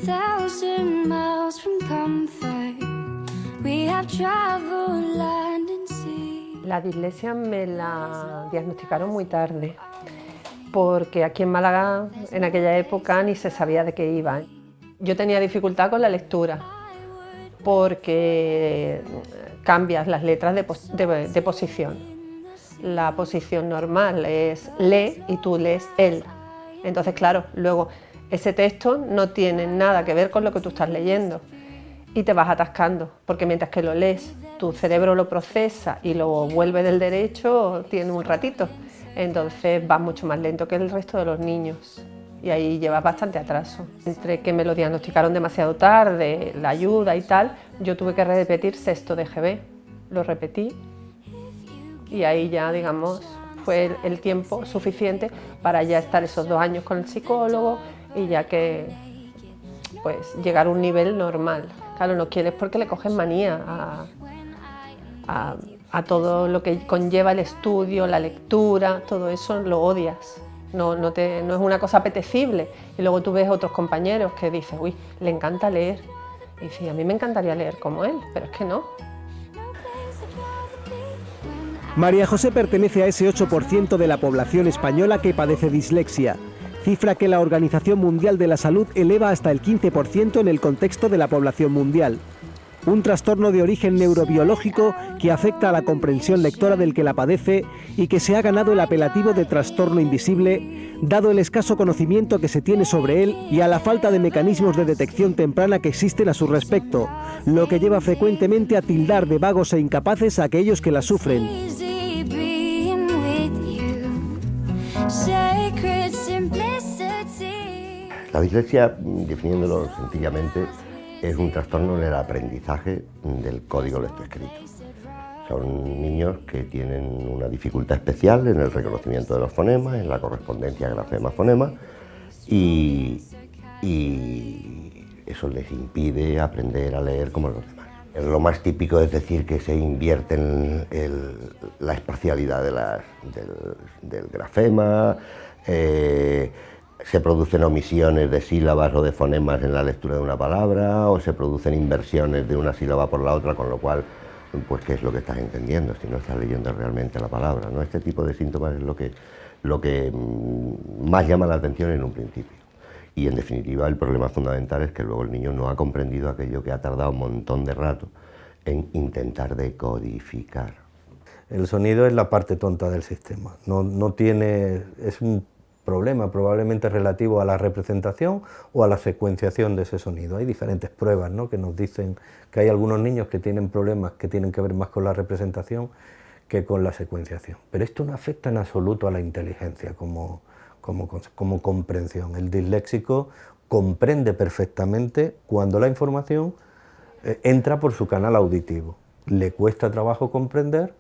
1,000 miles from comfort. We have traveled land and sea. La dislexia me la diagnosticaron muy tarde, porque aquí en Málaga en aquella época ni se sabía de qué iba. Yo tenía dificultad con la lectura, porque cambias las letras de posición. La posición normal es lee y tú lees él. Entonces, claro, luego ese texto no tiene nada que ver con lo que tú estás leyendo y te vas atascando, porque mientras que lo lees, tu cerebro lo procesa y lo vuelve del derecho, tiene un ratito. Entonces vas mucho más lento que el resto de los niños y ahí llevas bastante atraso. Entre que me lo diagnosticaron demasiado tarde, la ayuda y tal, yo tuve que repetir sexto de GB. Lo repetí y ahí ya, digamos, fue el tiempo suficiente para ya estar esos 2 años con el psicólogo y ya que pues llegar a un nivel normal. Claro, no quieres porque le coges manía a todo lo que conlleva el estudio, la lectura, todo eso lo odias. No es una cosa apetecible. Y luego tú ves otros compañeros que dicen, uy, le encanta leer. Y dices, a mí me encantaría leer como él, pero es que no. María José pertenece a ese 8% de la población española que padece dislexia, cifra que la Organización Mundial de la Salud eleva hasta el 15% en el contexto de la población mundial. Un trastorno de origen neurobiológico que afecta a la comprensión lectora del que la padece y que se ha ganado el apelativo de trastorno invisible, dado el escaso conocimiento que se tiene sobre él y a la falta de mecanismos de detección temprana que existen a su respecto, lo que lleva frecuentemente a tildar de vagos e incapaces a aquellos que la sufren. La dislexia, definiéndolo sencillamente, es un trastorno en el aprendizaje del código lectoescrito. Son niños que tienen una dificultad especial en el reconocimiento de los fonemas, en la correspondencia grafema-fonema y eso les impide aprender a leer como los demás. Lo más típico es decir que se invierte en la espacialidad del grafema, se producen omisiones de sílabas o de fonemas en la lectura de una palabra, o se producen inversiones de una sílaba por la otra, con lo cual, pues, ¿qué es lo que estás entendiendo si no estás leyendo realmente la palabra, ¿no? Este tipo de síntomas es lo que más llama la atención en un principio. Y en definitiva el problema fundamental es que luego el niño no ha comprendido aquello que ha tardado un montón de rato en intentar decodificar. El sonido es la parte tonta del sistema, es un problema probablemente relativo a la representación o a la secuenciación de ese sonido. Hay diferentes pruebas, ¿no?, que nos dicen que hay algunos niños que tienen problemas que tienen que ver más con la representación que con la secuenciación. Pero esto no afecta en absoluto a la inteligencia como comprensión. El disléxico comprende perfectamente cuando la información entra por su canal auditivo. Le cuesta trabajo comprender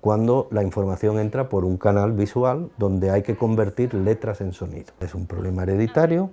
cuando la información entra por un canal visual donde hay que convertir letras en sonido. Es un problema hereditario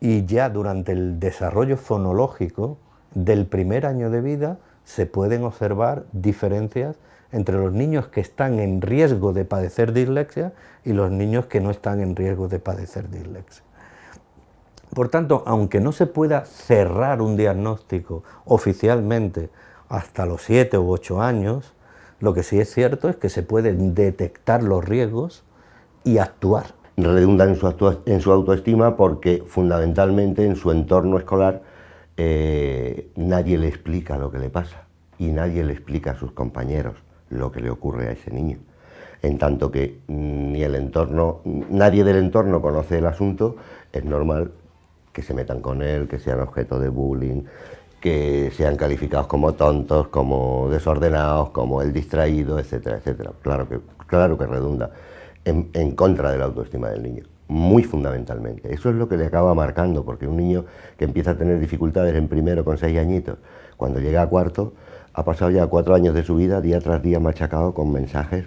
y ya durante el desarrollo fonológico del primer año de vida se pueden observar diferencias entre los niños que están en riesgo de padecer dislexia y los niños que no están en riesgo de padecer dislexia. Por tanto, aunque no se pueda cerrar un diagnóstico oficialmente hasta los 7 u 8 años, lo que sí es cierto es que se pueden detectar los riesgos y actuar. Redunda en su autoestima porque fundamentalmente en su entorno escolar nadie le explica lo que le pasa y nadie le explica a sus compañeros lo que le ocurre a ese niño. En tanto que nadie del entorno conoce el asunto, es normal que se metan con él, que sean objeto de bullying, que sean calificados como tontos, como desordenados, como el distraído, etcétera, etcétera. Claro que redunda en contra de la autoestima del niño, muy fundamentalmente. Eso es lo que le acaba marcando, porque un niño que empieza a tener dificultades en primero con 6 añitos, cuando llega a cuarto, ha pasado ya 4 años de su vida, día tras día machacado con mensajes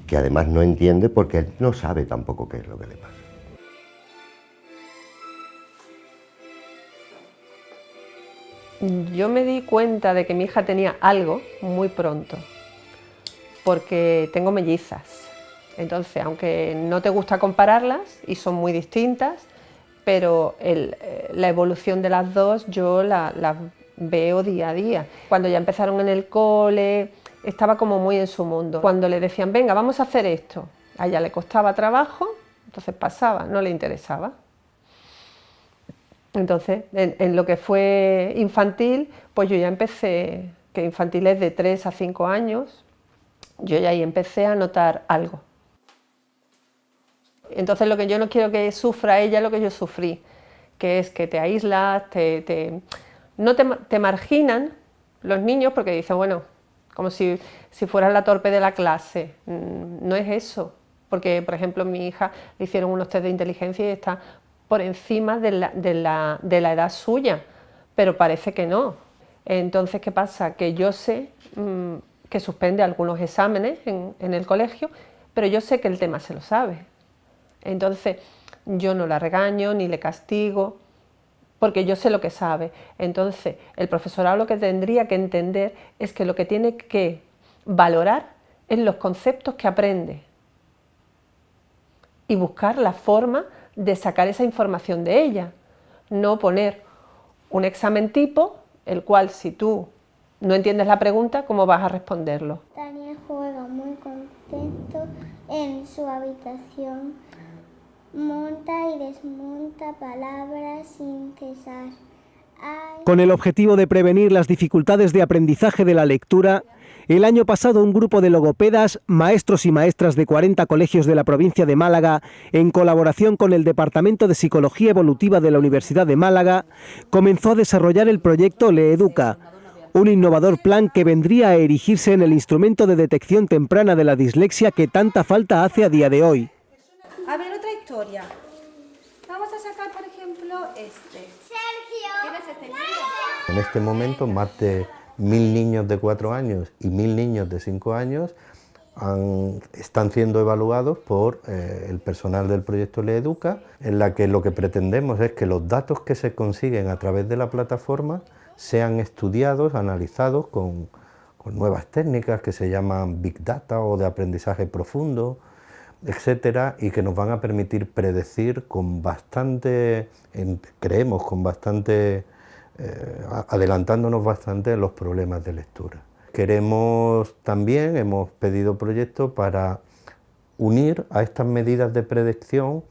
que además no entiende porque él no sabe tampoco qué es lo que le pasa. Yo me di cuenta de que mi hija tenía algo muy pronto, porque tengo mellizas. Entonces, aunque no te gusta compararlas, y son muy distintas, pero la evolución de las dos yo la veo día a día. Cuando ya empezaron en el cole, estaba como muy en su mundo. Cuando le decían, venga, vamos a hacer esto, a ella le costaba trabajo, entonces pasaba, no le interesaba. Entonces, en lo que fue infantil, pues yo ya empecé, que infantil es de 3 a 5 años, yo ya ahí empecé a notar algo. Entonces lo que yo no quiero que sufra ella es lo que yo sufrí, que es que te aíslas, no te marginan los niños porque dicen, bueno, como si fueras la torpe de la clase. No es eso, porque por ejemplo mi hija le hicieron unos test de inteligencia y está por encima de la edad suya, pero parece que no. Entonces, ¿qué pasa? Que yo sé que suspende algunos exámenes en el colegio, pero yo sé que el tema se lo sabe. Entonces, yo no la regaño ni le castigo, porque yo sé lo que sabe. Entonces, el profesorado lo que tendría que entender es que lo que tiene que valorar es los conceptos que aprende y buscar la forma de sacar esa información de ella, no poner un examen tipo, el cual si tú no entiendes la pregunta, ¿cómo vas a responderlo? Daniel juega muy contento en su habitación, monta y desmonta palabras sin cesar. Con el objetivo de prevenir las dificultades de aprendizaje de la lectura, el año pasado un grupo de logopedas, maestros y maestras de 40 colegios de la provincia de Málaga, en colaboración con el Departamento de Psicología Evolutiva de la Universidad de Málaga, comenzó a desarrollar el proyecto LeEduca, un innovador plan que vendría a erigirse en el instrumento de detección temprana de la dislexia que tanta falta hace a día de hoy. A ver, otra historia. Vamos a sacar, por ejemplo, este. Sergio. ¿Quién es este niño? En este momento, más de 1000 niños de 4 años y 1000 niños de 5 años están siendo evaluados por el personal del proyecto LeEduca, en la que lo que pretendemos es que los datos que se consiguen a través de la plataforma sean estudiados, analizados con nuevas técnicas que se llaman Big Data o de aprendizaje profundo, etcétera, y que nos van a permitir predecir con bastante, creemos, con bastante, adelantándonos bastante en los problemas de lectura. Queremos también, hemos pedido proyectos para unir a estas medidas de predicción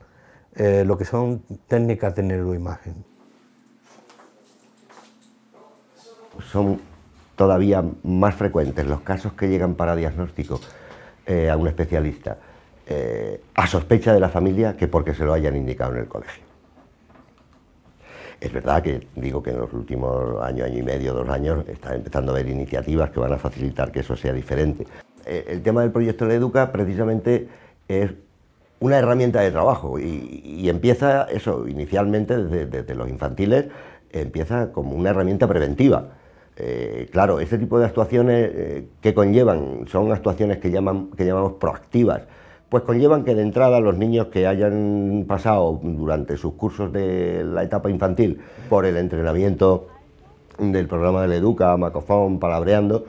lo que son técnicas de neuroimagen. Son todavía más frecuentes los casos que llegan para diagnóstico a un especialista a sospecha de la familia que porque se lo hayan indicado en el colegio. Es verdad que digo que en los últimos año y medio, 2 años, están empezando a haber iniciativas que van a facilitar que eso sea diferente. El tema del proyecto LeEduca precisamente es una herramienta de trabajo y empieza eso, inicialmente desde los infantiles, empieza como una herramienta preventiva. Claro, este tipo de actuaciones que conllevan, son actuaciones que llamamos proactivas, pues conllevan que de entrada los niños que hayan pasado durante sus cursos de la etapa infantil por el entrenamiento del programa de LeEduca, Macofón, Palabreando,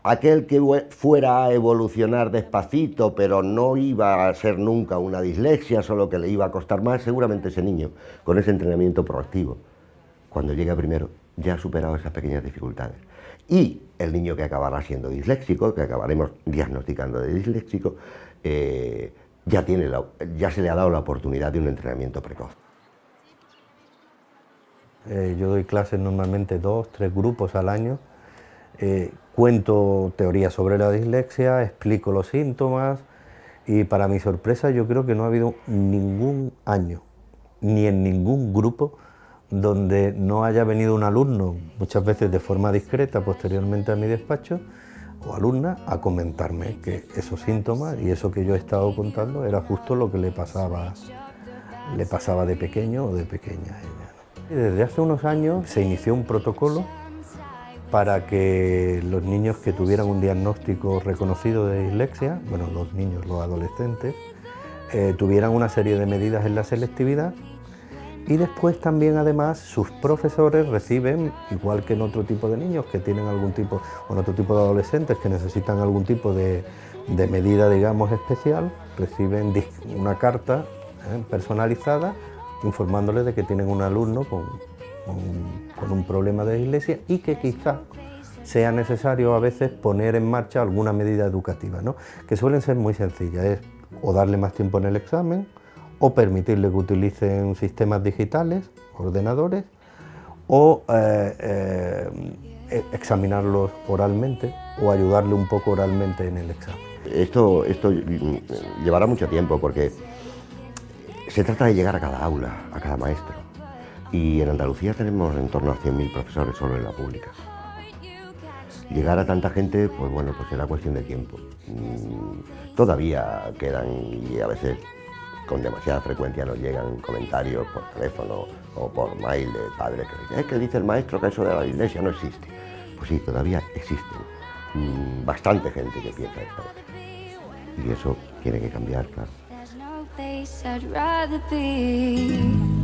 aquel que fuera a evolucionar despacito pero no iba a ser nunca una dislexia, solo que le iba a costar más, seguramente ese niño, con ese entrenamiento proactivo, cuando llegue a primero, ya ha superado esas pequeñas dificultades. Y el niño que acabará siendo disléxico, que acabaremos diagnosticando de disléxico, ya se le ha dado la oportunidad de un entrenamiento precoz. Yo doy clases normalmente 2, 3 grupos al año, cuento teorías sobre la dislexia, explico los síntomas y para mi sorpresa yo creo que no ha habido ningún año, ni en ningún grupo, donde no haya venido un alumno, muchas veces de forma discreta, posteriormente a mi despacho, o alumna, a comentarme que esos síntomas y eso que yo he estado contando era justo lo que le pasaba de pequeño o de pequeña a ella, ¿no? Desde hace unos años se inició un protocolo para que los niños que tuvieran un diagnóstico reconocido de dislexia, bueno, los niños, los adolescentes, tuvieran una serie de medidas en la selectividad. Y después también, además, sus profesores reciben, igual que en otro tipo de niños que tienen algún tipo, o en otro tipo de adolescentes que necesitan algún tipo de medida, digamos, especial, reciben una carta personalizada informándoles de que tienen un alumno con un problema de dislexia y que quizá sea necesario a veces poner en marcha alguna medida educativa, ¿no? Que suelen ser muy sencillas, es o darle más tiempo en el examen, o permitirle que utilicen sistemas digitales, ordenadores, o examinarlos oralmente o ayudarle un poco oralmente en el examen. Esto llevará mucho tiempo porque se trata de llegar a cada aula, a cada maestro. Y en Andalucía tenemos en torno a 100.000 profesores solo en la pública. Llegar a tanta gente, pues bueno, pues será cuestión de tiempo. Todavía quedan, y a veces con demasiada frecuencia nos llegan comentarios por teléfono o por mail de padres que dicen, es que dice el maestro que eso de la dislexia no existe. Pues sí, todavía existen bastante gente que piensa esto. Y eso tiene que cambiar, claro. There's no place I'd rather be.